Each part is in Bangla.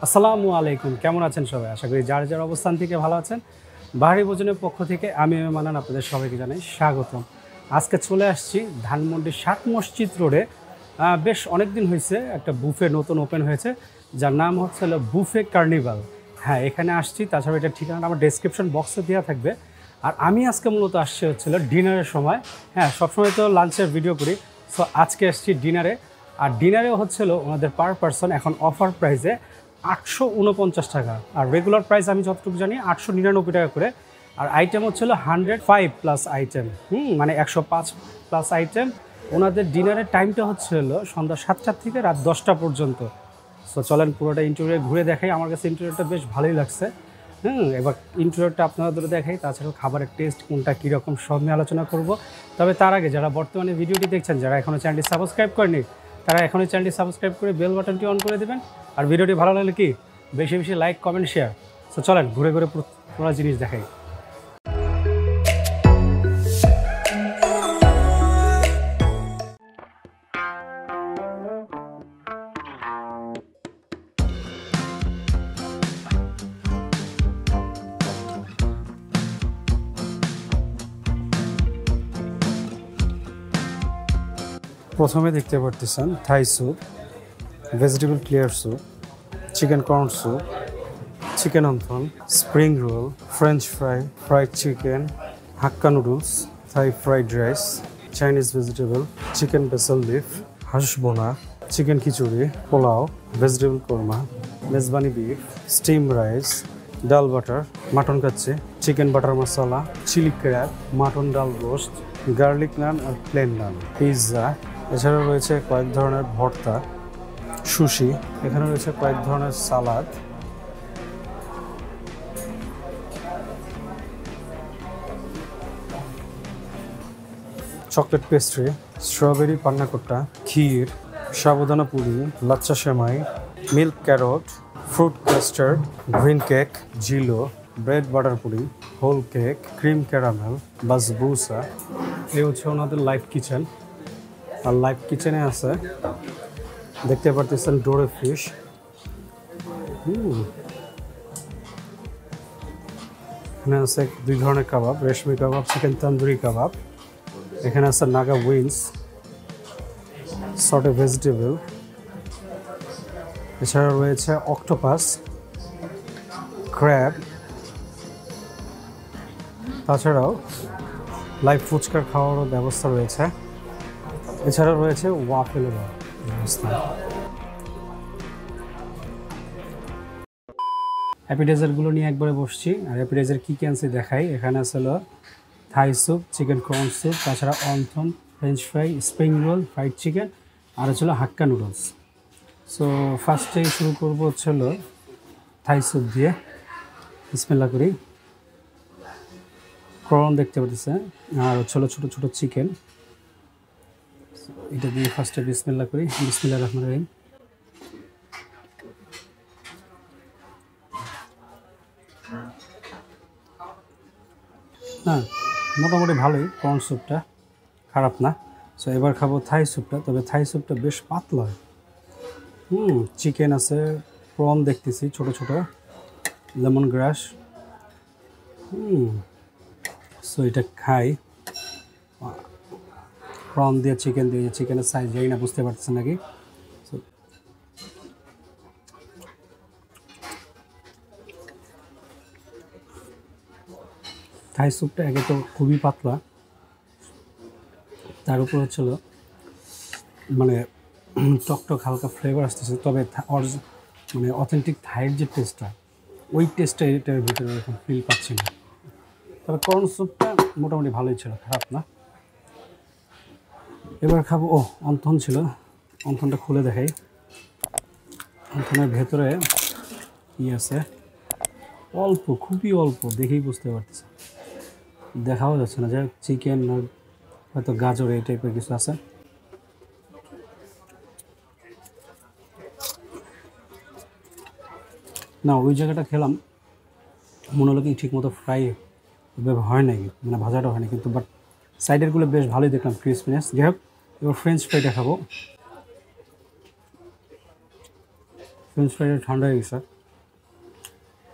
আসসালামু আলাইকুম, কেমন আছেন সবাই? আশা করি যার যার অবস্থান থেকে ভালো আছেন। বাহারি ভোজনের পক্ষ থেকে আমি মানান আপনাদের সবাইকে জানাই স্বাগতম। আজকে চলে আসছি ধানমন্ডি ৭ মসজিদ রোডে। বেশ অনেক দিন হয়েছে একটা বুফে নতুন ওপেন হয়েছে, যার নাম হচ্ছে বুফে কার্নিভাল। হ্যাঁ, এখানে আসছি। তাছাড়া এটার ঠিকানাটা আমার ডেসক্রিপশন বক্সে দেওয়া থাকবে। আর আমি আজকে মূলত আসছি হচ্ছিল ডিনারের সময়। হ্যাঁ, সবসময় তো লাঞ্চের ভিডিও করি, সো আজকে আসছি ডিনারে। আর ডিনারে হচ্ছিল ওনাদের পার পারসন এখন অফার প্রাইসে ৮৪৯ টাকা, আর রেগুলার প্রাইস আমি যতটুকু জানি ৮৯৯ টাকা করে। আর আইটেম হচ্ছিল 105 প্লাস আইটেম, মানে ১০৫ প্লাস আইটেম। ওনাদের ডিনারের টাইমটা হচ্ছিল সন্ধ্যা ৭টা থেকে রাত ১০টা পর্যন্ত। সো চলেন পুরোটা ইন্টেরিয়র ঘুরে দেখাই। আমার কাছে ইন্টেরিয়রটা বেশ ভালোই লাগছে। এবার ইন্টেরিয়রটা আপনাদের দেখাই। তাছাড়াও খাবারের টেস্ট কোনটা কীরকম সব নিয়ে আলোচনা করব। তবে তার আগে যারা বর্তমানে ভিডিওটি দেখছেন, যারা এখনও চ্যানেলটি সাবস্ক্রাইব করেনি, তারা এখনই চ্যানেলটি সাবস্ক্রাইব করে বেল বাটনটি অন করে দেবেন। আর ভিডিওটি ভালো লাগলে কি বেশি বেশি লাইক, কমেন্ট, শেয়ার। সো চলেন ঘুরে ঘুরে পুরো জিনিস দেখাই। প্রথমে দেখতে পারতেছেন Thai soup, vegetable clear soup, chicken corn soup, chicken wonton, spring roll, French fry, fried chicken, Hakka noodles, Thai fried rice, Chinese vegetable, chicken basil leaf, হাঁস বোনা, chicken khichuri, pulao, vegetable korma, mezbani beef, steam rice, ডাল butter, mutton kacchi, chicken butter masala, chilli crab, mutton ডাল রোস্ট, গার্লিক নান আর প্লেন নান, পিৎজা। এছাড়াও রয়েছে কয়েক ধরনের ভর্তা, সুশি। এখানে রয়েছে কয়েক ধরনের salad, chocolate pastry, strawberry panna cotta, kheer, sabudana puri, lachha semai, milk carrot, fruit custard, green cake, jelly, bread butter puri, whole cake, cream caramel, basbousa. এই হচ্ছে ওনাদের লাইভ কিচেন। আর লাইভ কিচেনে আছে দেখতে পারতেছেন ডোরে ফিশ। এখানে আছে দুই ধরনের কাবাব, রেশমি কাবাব, চিকেন তন্দুরি কাবাব। এখানে আছে নাগা উইংস, সর্টে ভেজিটেবল। এছাড়া রয়েছে অক্টোপাস, ক্র্যাব। তাছাড়াও লাইভ ফুচকার খাওয়ারও ব্যবস্থা রয়েছে। এছাড়া রয়েছে ওয়াফেলের ব্যবস্থা। অ্যাপিটাইজারগুলো নিয়ে একবারে বসছি। আর অ্যাপিটাইজার কী কী আনছি দেখাই। এখানে আছে Thai soup, chicken corn soup, তাছাড়া wonton, French fry, spring roll, fried chicken, আর হচ্ছিল হাক্কা নুডলস। সো ফার্স্টেই শুরু করবো হচ্ছিল থাই স্যুপ দিয়ে। বিসমিল্লাহ করি। কর্ন দেখতে পাচ্ছেন, আর হচ্ছিল ছোটো ছোটো চিকেন। এটা দিয়ে ফার্স্টে বিসমিল্লাহ করি। বিসমিল্লাহির রহমানির রহিম। হ্যাঁ, মোটামুটি ভালোই কর্ন স্যুপটা, খারাপ না। সো এবার খাবো থাই স্যুপটা। তবে থাই স্যুপটা বেশ পাতলা। চিকেন আছে, প্রন দেখতেছি ছোট ছোট, লেমন গ্রাস। সো এটা খাই। প্রন দিয়ে চিকেন দিয়ে, চিকেনের সাইজ যাই না, বুঝতে পারতেছেন নাকি? সো থাই স্যুপটা আগে তো খুবই পাতলা, তার উপর হচ্ছিল মানে টকটক হালকা ফ্লেভার আসতেছে। তবে মানে অথেন্টিক থাইয়ের যে টেস্টটা, ওই টেস্টটা এটার ভিতরে এরকম ফিল পাচ্ছি না। তবে কর্ন স্যুপটা মোটামুটি ভালোই ছিল, খারাপ না। এবার খাবো, অন্থন ছিল, অন্থনটা খুলে দেখাই। অন্থনের ভেতরে কী আছে, অল্প, খুবই অল্প, দেখেই বুঝতে পারতেছে, দেখাও যাচ্ছে না। যাই হোক, চিকেন আর হয়তো গাজর এই টাইপের কিছু আছে। না, ওই জায়গাটা খেলাম, মনে হলো কি ঠিকমতো ফ্রাই হয় নাকি, মানে ভাজাটা হয় না কিন্তু, বাট সাইডেরগুলো বেশ ভালোই দেখলাম, ক্রিসপিনেস। যাই হোক, এবার ফ্রেঞ্চ ফ্রাইটা খাবো। ফ্রেঞ্চ ফ্রাইটা ঠান্ডা হয়ে গেছে।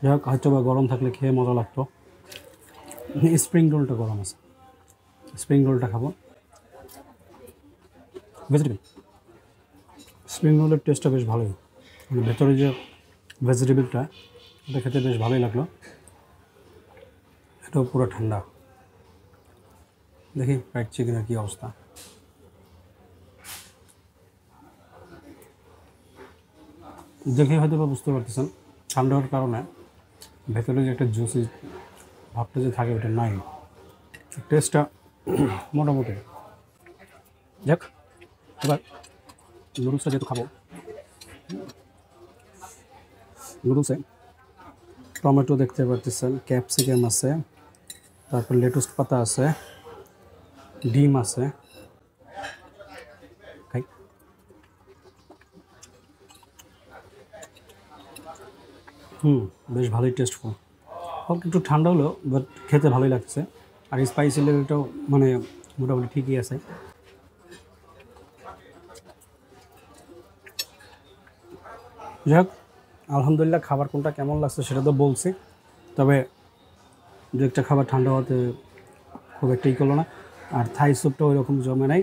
যাই হোক, হয়তো বা গরম থাকলে খেয়ে মজা লাগতো। স্প্রিং রোলটা গরম আছে, স্প্রিং রোলটা খাবো। ভেজিটেবল স্প্রিং রোলের টেস্টটা বেশ ভালোই, মানে ভেতরে যে ভেজিটেবলটা এটা খেতে বেশ ভালোই লাগলো। এটাও পুরো ঠান্ডা। দেখি ফ্রাইড চিকেনের কী অবস্থা। দেখে হয়তো বা বুঝতে পারতেছেন ঠান্ডা হওয়ার কারণে ভেতরে যে একটা জুসি ভাবটা যে থাকে ওটা নাই, টেস্টটা মোটামুটি। যাক, এবার নুডলসটা যেহেতু খাবো, নুডলসে টমেটো দেখতে পারতেছেন, ক্যাপসিকাম আছে, তারপর লেটুস পাতা আছে, ডিম আছে। খাই। বেশ ভালোই টেস্টফুল। হোক একটু ঠান্ডা হলো, বাট খেতে ভালোই লাগছে। আর স্পাইসি লেভেলটাও মানে মোটামুটি ঠিকই আছে। যাই হোক, আলহামদুলিল্লাহ, খাবার কোনটা কেমন লাগছে সেটা তো বলছি, তবে দু একটা খাবার ঠান্ডা হওয়াতে খুব একটাই করলো না। আর থাই স্যুপটা ওই রকম জমে নাই।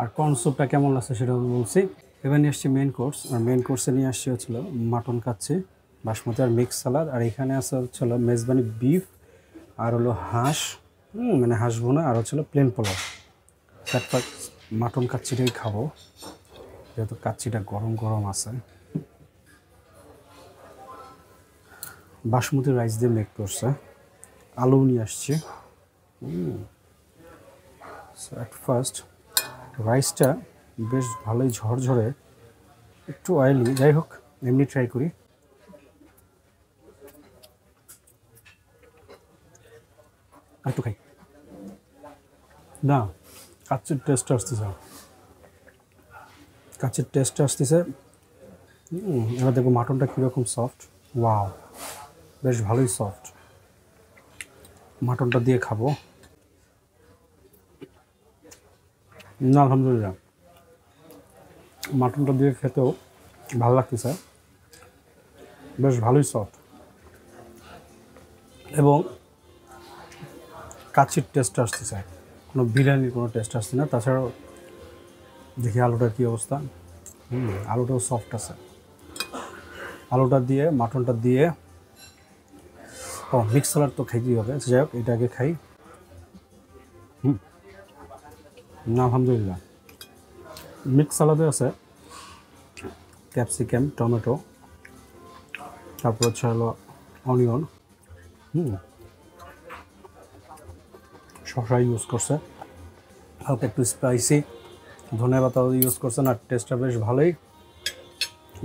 আর কর্ন স্যুপটা কেমন লাগছে সেটাও বলছি। এবার নিয়ে আসছি মেন কোর্স, আর মেন কোর্সে নিয়ে আসছি হচ্ছিল মাটন কাচ্চি, বাসমতি আর মিক্স সালাদ। আর এখানে আছে হচ্ছিল মেজবানি বিফ, আর হলো হাঁস, মানে হাঁস ভুনা, আর হচ্ছিল প্লেন পোলাও। তারপর মাটন কাচ্চিটাই খাবো, যেহেতু কাচ্চিটা গরম গরম আছে। বাসমতি রাইস দিয়ে মেক করছে, আলু নিয়ে আসছি। অ্যাট ফার্স্ট রাইসটা বেশ ভালোই ঝরঝরে, একটু অয়েলি। যাই হোক, এমনি ট্রাই করি। একটু খাই না, কাচ্চির টেস্টটা আসতেছে, কাচ্চির টেস্টটা আসতেছে। এবার দেখবো মাটনটা কীরকম সফট। ওয়াও, বেশ ভালোই সফট। মাটনটা দিয়ে খাবো। না, আলহামদুলিল্লাহ, মাটনটা দিয়ে খেতেও ভালো লাগতেছে, বেশ ভালোই সফট, এবং কাচ্চির টেস্ট আসতেছে, কোনো বিরিয়ানির কোনো টেস্ট আসছে না। তাছাড়াও দেখি আলুটার কী অবস্থা। আলুটাও সফট আছে। আলুটা দিয়ে মাটনটা দিয়ে, মিক্স সালাড তো খাইতেই হবে। যাই হোক, এটা আগে খাই। না, আলহামদুলিল্লাহ, মিক্স সালাদে আছে ক্যাপসিকাম, টমেটো, তারপর হচ্ছে হলো অনিয়ন, শসা ইউজ করছে, হালকা একটু স্পাইসি, ধনেপাতাও ইউজ করছে। না, টেস্টটা বেশ ভালোই।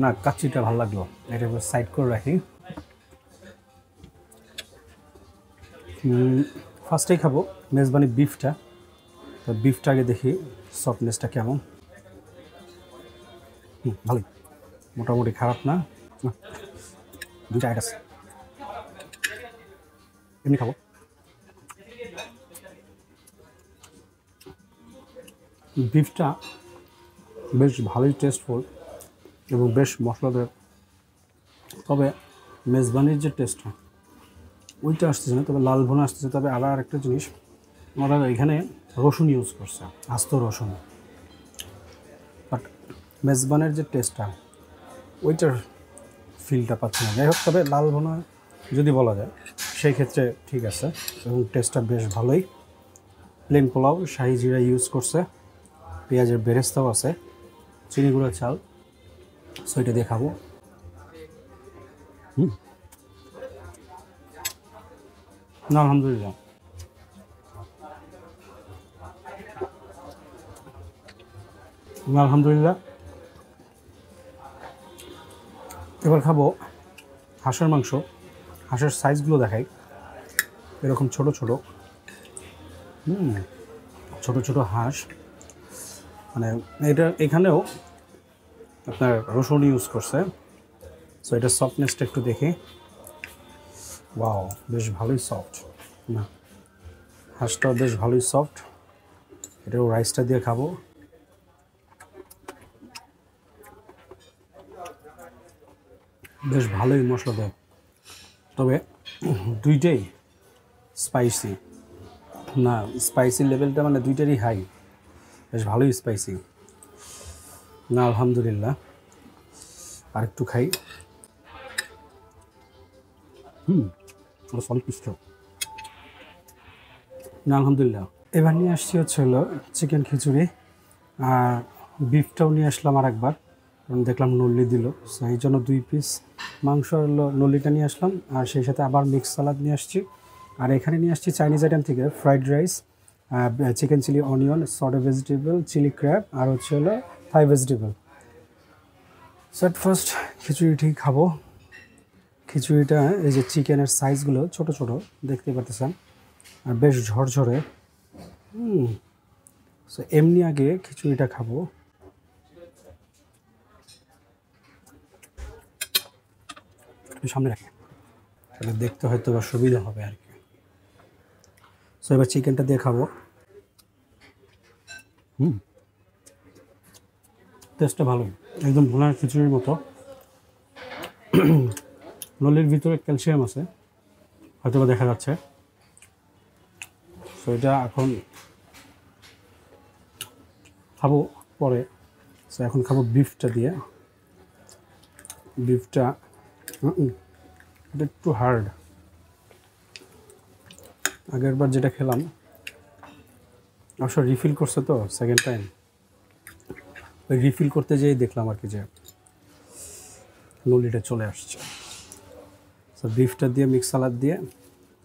না, কাচ্চিটা ভালো লাগলো, এটা সাইড করে রাখি। ফার্স্টেই খাবো মেজবানি বিফটা। তো বিফটা আগে দেখি সফটনেসটা কেমন। ভালোই, মোটামুটি খারাপ না। দুইটা আইট আছে, এমনি খাবো। বিফটা বেশ ভালোই টেস্টফুল এবং বেশ মশলাদার। তবে মেজবানির যে টেস্টটা ওইটা আসতেছে না, তবে লাল ভুনা আসতেছে। তবে আবার একটা জিনিস, ওরা এখানে রসুন ইউজ করছে, আস্ত রসুন। বাট মেজবানের যে টেস্টটা ওইটার ফিলটা পাচ্ছি না। যাই হোক, তবে লাল ভুনা যদি বলা যায় সেই ক্ষেত্রে ঠিক আছে, এবং টেস্টটা বেশ ভালোই। প্লেন পোলাও, শাহি জিরা ইউজ করছে, পেঁয়াজের বেরেস্তাও আছে, চিনি গুঁড়া চাল, সো এটা দিয়ে খাবো। না, আলহামদুলিল্লাহ, আলহামদুলিল্লাহ। এবার খাবো হাঁসের মাংস। হাঁসের সাইজগুলো দেখাই, এরকম ছোট ছোট, ছোট ছোট হাঁস। মানে এটা এখানেও আপনার রসুন ইউজ করছে। সো এটা সফটনেসটা একটু দেখি। ওয়াও, বেশ ভালোই সফট। না, হাঁসটাও বেশ ভালোই সফট। এটাও রাইসটা দিয়ে খাবো। বেশ ভালোই মশলা দেয়, তবে দুইটাই স্পাইসি না, স্পাইসি লেভেলটা মানে দুইটারই হাই, বেশ ভালোই স্পাইসি না। আলহামদুলিল্লাহ, আর একটু খাই। সন্তুষ্ট না আলহামদুলিল্লাহ। এবার নিয়ে আসছি হচ্ছে হলো চিকেন খিচুড়ি, আর বিফটাও নিয়ে আসলাম আর একবার, কারণ দেখলাম নল্লি দিল, সো এই জন্য 2 পিস মাংস হলো নল্লিটা নিয়ে আসলাম, আর সেই সাথে আবার মিক্স সালাদ নিয়ে আসছি। আর এখানে নিয়ে আসছি চাইনিজ আইটেম থেকে fried rice, chicken chilli onion, sorted vegetable, chilli crab, আর হচ্ছে হলো Thai vegetable. So at first খিচুড়িটি খাবো। খিচুড়িটা এই যে চিকেনের সাইজগুলো ছোট ছোট দেখতে পাচ্ছেন, আর বেশ ঝরঝরে। সো এমনি আগে খিচুড়িটা খাবো। একটু সামনে রাখি, তাহলে দেখতে হয়তো বা সুবিধা হবে আর কি। সো এবার চিকেনটা দিয়ে খাবো। টেস্টটা ভালো, একদম ভুনার খিচুড়ির মতো। নলির ভিতরে ক্যালসিয়াম আছে হয়তো বা দেখা যাচ্ছে। সো এটা এখন খাবো পরে। সো এখন খাবো বিফটা দিয়ে। বিফটা এটা একটু হার্ড, আগেরবার যেটা খেলাম অবশ্য রিফিল করছে তো সেকেন্ড টাইম, ওই রিফিল করতে যেয়েই দেখলাম আর কি যে নলিটা চলে আসছে। সো বিফটা দিয়ে মিক্স সালাদ দিয়ে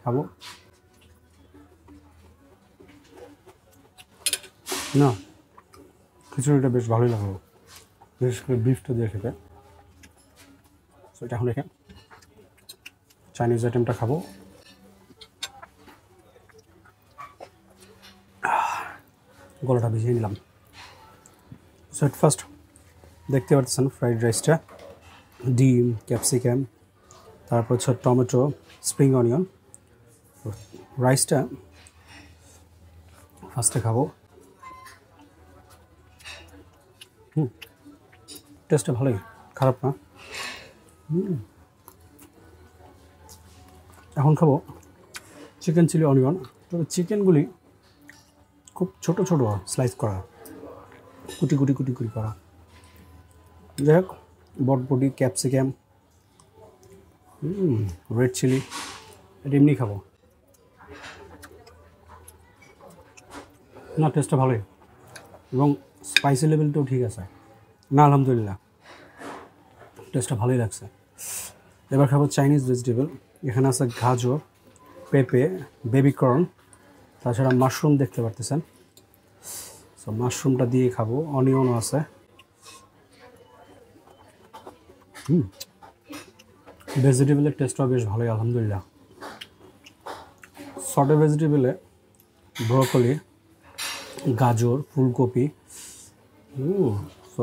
খাবো। না খিচুড়িটা বেশ ভালোই লাগলো, বিশেষ করে বিফটা দিয়ে খেতে। সো এটা এখন রেখে চাইনিজ আইটেমটা খাবো। গলাটা ভিজিয়ে নিলাম। সো এট ফার্স্ট দেখতে পাচ্ছেন ফ্রাইড রাইসটা, ডিম, ক্যাপসিকাম, তারপর হচ্ছে টমেটো, স্প্রিং অনিয়ন। রাইসটা ফার্স্টে খাবো। টেস্টটা ভালোই, খারাপ না। এখন খাবো চিকেন চিলি অনিয়ন। তবে চিকেনগুলি খুব ছোট ছোট স্লাইস করা, কুটি কুটি কুটি কুটি করা। যাই হোক, বটবটি, ক্যাপসিকাম, রেড চিলি, এটা এমনি খাবো। না টেস্টটা ভালোই, এবং স্পাইসি লেভেলটাও ঠিক আছে। না আলহামদুলিল্লাহ, টেস্টটা ভালোই লাগছে। এবার খাবো চাইনিজ ভেজিটেবল। এখানে আছে গাজর, পেঁপে, বেবি কর্ন, তাছাড়া মাশরুম দেখতে পারতেছেন। সো মাশরুমটা দিয়ে খাবো, অনিয়নও আছে। ভেজিটেবলের টেস্টটাও বেশ ভালোই আলহামদুলিল্লাহ। সর্টেড ভেজিটেবলে ব্রোকলি, গাজর, ফুলকপি। সো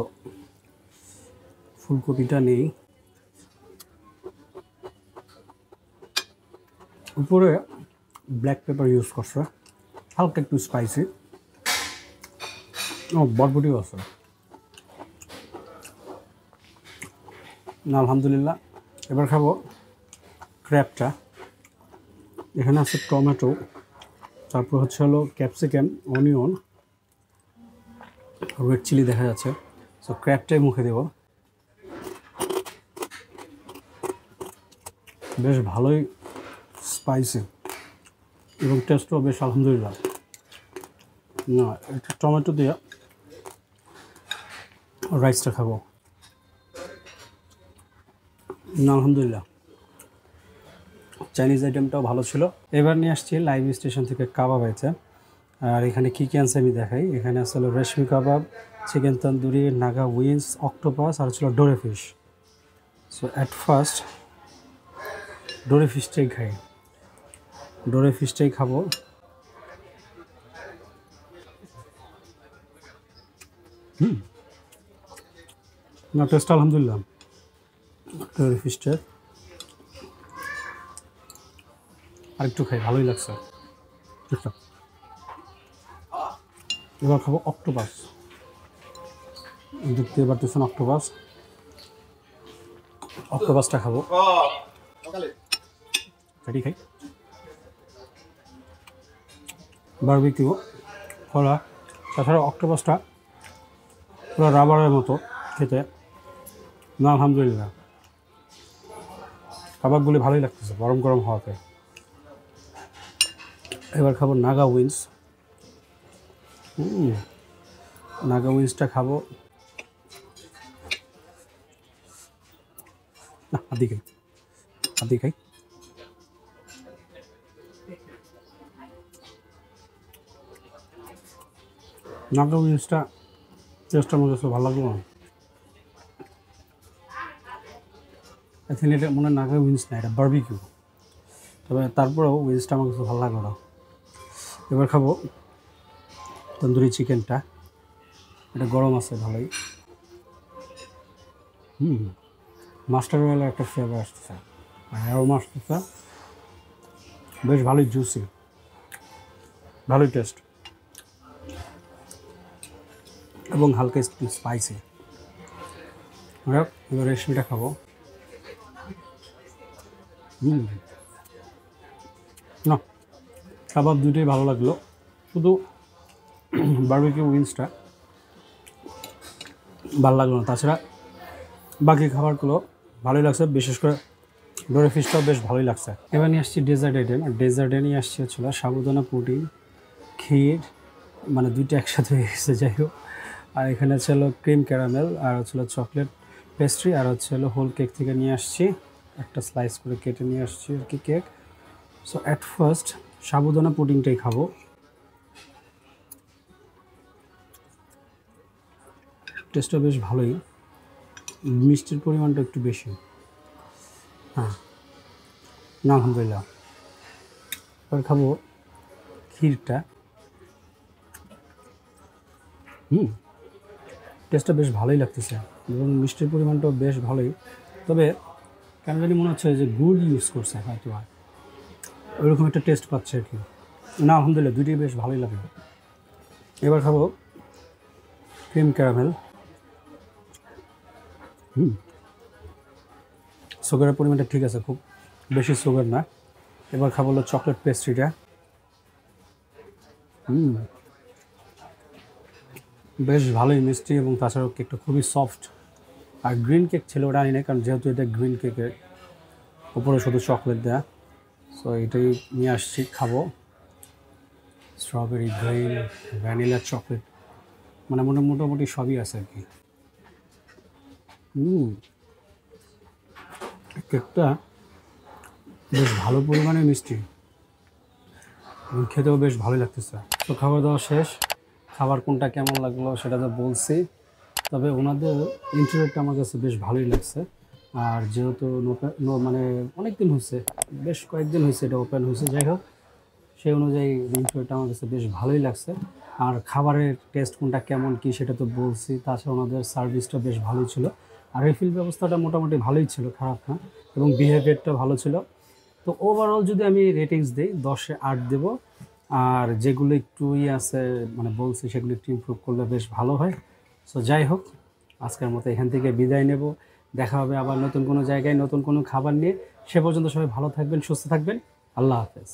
ফুলকপিটা নেই, উপরে ব্ল্যাক পেপার ইউজ করছে, হালকা একটু স্পাইসি। ও বটবটিও আছে না আলহামদুলিল্লাহ। এবার খাবো ক্র্যাবটা। এখানে আছে টমেটো, তারপর হচ্ছে হলো ক্যাপসিকাম, অনিয়ন, রেড চিলি দেখা যাচ্ছে। সো ক্র্যাবটাই মুখে দেব। বেশ ভালোই স্পাইসি এবং টেস্টও বেশ আলহামদুলিল্লাহ। না একটু টমেটো দিয়ে রাইসটা খাবো। না আলহামদুলিল্লাহ, চাইনিজ আইটেমটাও ভালো ছিল। এবার নিয়ে আসছি লাইভ স্টেশন থেকে কাবাব আইটেম। আর এখানে কী কী আছে আমি দেখাই। এখানে আসলে reshmi kebab, chicken tandoori, Naga wings, octopus, আর ছিল dory fish. So at first ডোরে ফিশটাই খাই, ডোরে ফিশটাই খাবো। না টেস্ট আলহামদুলিল্লাহ, ডোরে ফিশটা আরেকটু খাই, ভালোই লাগছে। এবার খাবো অক্টোপাস। দেখতে পারতেছেন অক্টোপাস, অক্টোপাসটা খাবো, এটি খাই। বারবিকিউ খোলা, তাছাড়া অক্টোপাসটা পুরো রাবারের মতো খেতে। না আলহামদুলিল্লাহ, কাবাবগুলি ভালোই লাগতেছে গরম গরম হওয়াতে। এবার খাবো নাগা উইংস। নাগা উইংসটা খাবো, না আদি খাই, আদি খাই। নাগা উইংসটা টেস্টটা আমার কাছে ভালো লাগলো না। এখন এটা মনে হয় নাগা উইংস না, এটা বারবিকিউ, তবে তারপরেও উইংসটা আমার কাছে ভালো লাগলো না। এবার খাবো তন্দুরি চিকেনটা, এটা গরম আছে ভালোই। মাস্টার অয়েলের একটা ফ্লেভার আসতেছে, অ্যারোমা আসতেছে, বেশ ভালোই জুসি, ভালোই টেস্ট এবং হালকা স্পাইসি। এবার রেশমিটা খাবো। না, কাবাব দুটোই ভালো লাগলো, শুধু বারবিকিউ উইংসটা ভালো লাগলো না। তাছাড়া বাকি খাবারগুলো ভালোই লাগছে, বিশেষ করে ডোরে ফিশটাও বেশ ভালোই লাগছে। এবার নিয়ে আসছি ডেজার্ট আইটেম, আর ডেজার্টে নিয়ে আসছি হচ্ছিল সাবুদানা পুডিং, ক্ষীর, মানে দুইটা একসাথে হয়ে গেছে, যাই হোক। আর এখানে ছিল ক্রিম ক্যারামেল, আর হচ্ছিলো চকলেট পেস্ট্রি, আর হচ্ছে হোল কেক থেকে নিয়ে আসছি, একটা স্লাইস করে কেটে নিয়ে আসছি আর কি কেক। সো অ্যাট ফার্স্ট সাবুদানা পুডিংটাই খাবো। টেস্টটা বেশ ভালোই, মিষ্টির পরিমাণটা একটু বেশি। হ্যাঁ, না আলহামদুলিল্লাহ। এবার খাবো ক্ষীরটা। টেস্টটা বেশ ভালোই লাগতেছে এবং মিষ্টির পরিমাণটাও বেশ ভালোই, তবে কেন জানি মনে হচ্ছে যে গুড় ইউজ করছে হয়তো, ওইরকম একটা টেস্ট পাচ্ছে আর কি। না আলহামদুলিল্লাহ, দুইটাই বেশ ভালোই লাগে। এবার খাবো ক্রিম ক্যারামেল। সুগারের পরিমাণটা ঠিক আছে, খুব বেশি সুগার না। এবার খাবো হলো চকলেট পেস্ট্রিটা। বেশ ভালোই মিষ্টি এবং তাছাড়াও কেকটা খুবই সফট। আর গ্রিন কেক ছিল, ওটা আনি না, কারণ যেহেতু এটা গ্রিন কেকের উপরে শুধু চকলেট দেয়া, সো এটাই নিয়ে আসছি খাবো। স্ট্রবেরি, গ্রিন, ভ্যানিলা, চকলেট, মানে মোটামুটি সবই আছে আর কি। কেকটা বেশ ভালো পরিমাণে মিষ্টি এবং খেতেও বেশ ভালোই লাগতেছে। তো খাওয়া দাওয়া শেষ, খাবার কোনটা কেমন লাগলো সেটা তো বলছি, তবে ওনাদের ইন্টারভিউটা আমার কাছে বেশ ভালোই লাগছে। আর যেহেতু মানে অনেক দিন হয়েছে, বেশ কয়েকদিন হয়েছে এটা ওপেন হয়েছে, যাই হোক সেই অনুযায়ী ইন্টারভিউটা আমার কাছে বেশ ভালোই লাগছে। আর খাবারের টেস্ট কোনটা কেমন কী সেটা তো বলছি, তাছাড়া ওনাদের সার্ভিসটা বেশ ভালোই ছিল, আর রিফিল ব্যবস্থাটা মোটামুটি ভালোই ছিল, খারাপ না, এবং বিহেভিয়ারটা ভালো ছিল। তো ওভারঅল যদি আমি রেটিংস দিই 10-এ 8 দেবো। আর যেগুলো একটু আছে মানে বলছি সেগুলো একটু ইমপ্রুভ করলে বেশ ভালো হয়। সো যাই হোক, আজকের মতো এখান থেকে বিদায় নেব। দেখা হবে আবার নতুন কোনো জায়গায় নতুন কোনো খাবার নিয়ে। সে পর্যন্ত সবাই ভালো থাকবেন, সুস্থ থাকবেন। আল্লাহ হাফেজ।